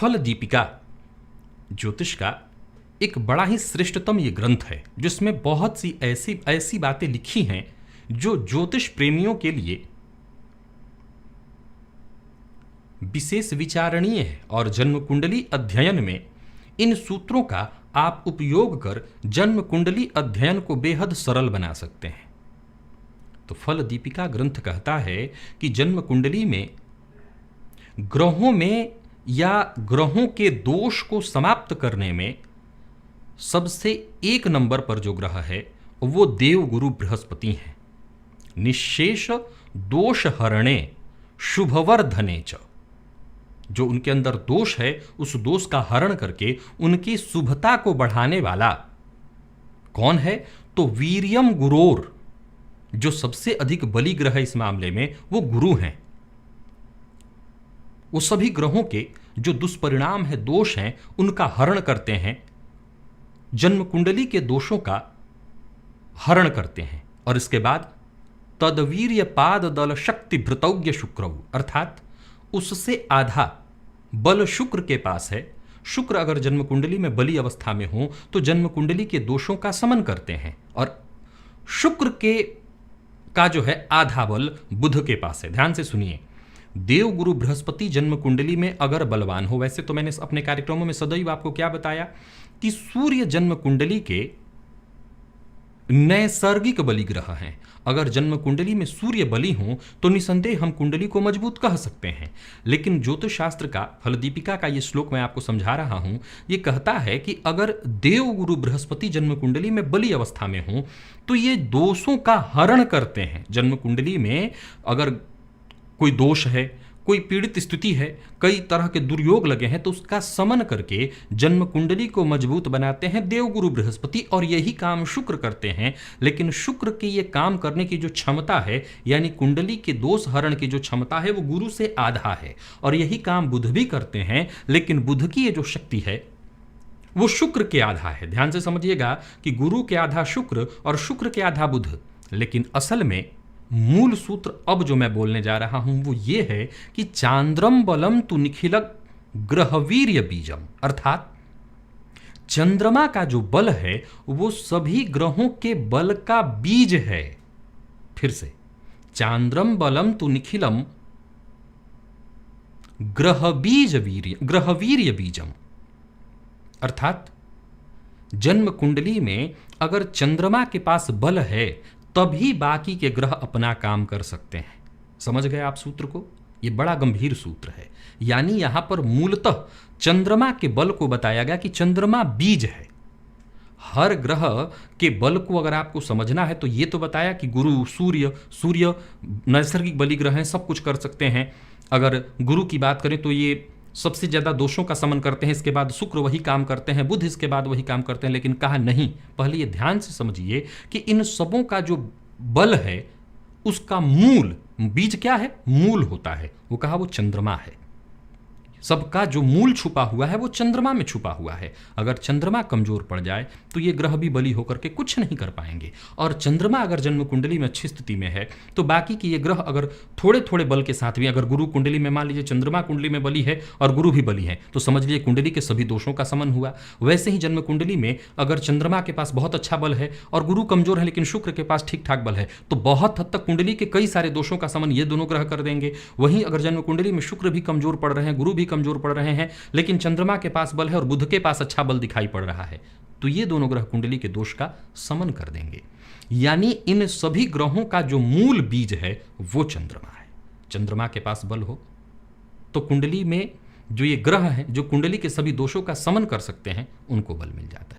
फल दीपिका ज्योतिष का एक बड़ा ही श्रेष्ठतम ये ग्रंथ है, जिसमें बहुत सी ऐसी ऐसी बातें लिखी हैं जो ज्योतिष प्रेमियों के लिए विशेष विचारणीय है। और जन्म कुंडली अध्ययन में इन सूत्रों का आप उपयोग कर जन्म कुंडली अध्ययन को बेहद सरल बना सकते हैं। तो फल दीपिका ग्रंथ कहता है कि जन्म कुंडली में ग्रहों में या ग्रहों के दोष को समाप्त करने में सबसे एक नंबर पर जो ग्रह है वो देवगुरु बृहस्पति हैं। निशेष दोष हरणे शुभवर्धने च, जो उनके अंदर दोष है उस दोष का हरण करके उनकी शुभता को बढ़ाने वाला कौन है? तो वीर्यम गुरोर, जो सबसे अधिक बली ग्रह है इस मामले में वो गुरु हैं। वो सभी ग्रहों के जो दुष्परिणाम है, दोष हैं, उनका हरण करते हैं, जन्म कुंडली के दोषों का हरण करते हैं। और इसके बाद तदवीर्य पाद दल शक्ति भृतौज्ञ शुक्रौ, अर्थात उससे आधा बल शुक्र के पास है। शुक्र अगर जन्म कुंडली में बली अवस्था में हो तो जन्म कुंडली के दोषों का समन करते हैं। और शुक्र के का जो है आधा बल बुध के पास है। ध्यान से सुनिए, देवगुरु बृहस्पति जन्म कुंडली में अगर बलवान हो, वैसे तो मैंने अपने कार्यक्रमों में सदैव आपको क्या बताया कि सूर्य जन्म कुंडली के नैसर्गिक बलि ग्रह हैं। अगर जन्म कुंडली में सूर्य बलि हो तो निसंदेह हम कुंडली को मजबूत कह सकते हैं। लेकिन ज्योतिष शास्त्र का फल दीपिका का ये श्लोक मैं आपको समझा रहा हूं, ये कहता है कि अगर देवगुरु बृहस्पति जन्म कुंडली में बलि अवस्था में हो तो ये दोषों का हरण करते हैं। जन्म कुंडली में अगर कोई दोष है, कोई पीड़ित स्थिति है, कई तरह के दुर्योग लगे हैं, तो उसका समन करके जन्म कुंडली को मजबूत बनाते हैं देवगुरु बृहस्पति। और यही काम शुक्र करते हैं। लेकिन शुक्र की ये काम करने की जो क्षमता है, यानी कुंडली के दोष हरण की जो क्षमता है, वो गुरु से आधा है। और यही काम बुध भी करते हैं, लेकिन बुध की ये जो शक्ति है वो शुक्र के आधा है। ध्यान से समझिएगा कि गुरु के आधा शुक्र और शुक्र के आधा बुध। लेकिन असल में मूल सूत्र अब जो मैं बोलने जा रहा हूं वो ये है कि चांद्रम बलम तु निखिल ग्रहवीर्य बीजम, अर्थात चंद्रमा का जो बल है वो सभी ग्रहों के बल का बीज है। फिर से, चांद्रम बलम तु निखिलम ग्रहवीर्य बीजम, अर्थात जन्म कुंडली में अगर चंद्रमा के पास बल है तभी बाकी के ग्रह अपना काम कर सकते हैं। समझ गए आप सूत्र को? ये बड़ा गंभीर सूत्र है। यानी यहां पर मूलतः चंद्रमा के बल को बताया गया कि चंद्रमा बीज है। हर ग्रह के बल को अगर आपको समझना है तो ये तो बताया कि गुरु, सूर्य नैसर्गिक बलि ग्रह हैं, सब कुछ कर सकते हैं। अगर गुरु की बात करें तो ये सबसे ज्यादा दोषों का समन करते हैं। इसके बाद शुक्र वही काम करते हैं, बुध इसके बाद वही काम करते हैं। लेकिन कहा नहीं, पहले ये ध्यान से समझिए कि इन सबों का जो बल है उसका मूल, बीज क्या है? मूल होता है। वो कहा वो चंद्रमा है। सबका जो मूल छुपा हुआ है वो चंद्रमा में छुपा हुआ है। अगर चंद्रमा कमजोर पड़ जाए तो ये ग्रह भी बली होकर के कुछ नहीं कर पाएंगे। और चंद्रमा अगर जन्म कुंडली में अच्छी स्थिति में है तो बाकी के ये ग्रह अगर थोड़े थोड़े बल के साथ भी, अगर गुरु कुंडली में, मान लीजिए चंद्रमा कुंडली में बली है और गुरु भी बली है, तो समझ लीजिए कुंडली के सभी दोषों का समन हुआ। वैसे ही जन्म कुंडली में अगर चंद्रमा के पास बहुत अच्छा बल है और गुरु कमजोर है लेकिन शुक्र के पास ठीक ठाक बल है, तो बहुत हद तक कुंडली के कई सारे दोषों का समन ये दोनों ग्रह कर देंगे। वहीं अगर जन्म कुंडली में शुक्र भी कमजोर पड़ रहे हैं, गुरु भी कमजोर पड़ रहे हैं, लेकिन चंद्रमा के पास बल है और बुध के पास अच्छा बल दिखाई पड़ रहा है, तो ये दोनों ग्रह कुंडली के दोष का समन कर देंगे। यानी इन सभी ग्रहों का जो मूल बीज है वो चंद्रमा है। चंद्रमा के पास बल हो तो कुंडली में जो ये ग्रह हैं जो कुंडली के सभी दोषों का समन कर सकते हैं, उनको बल मिल जाता है।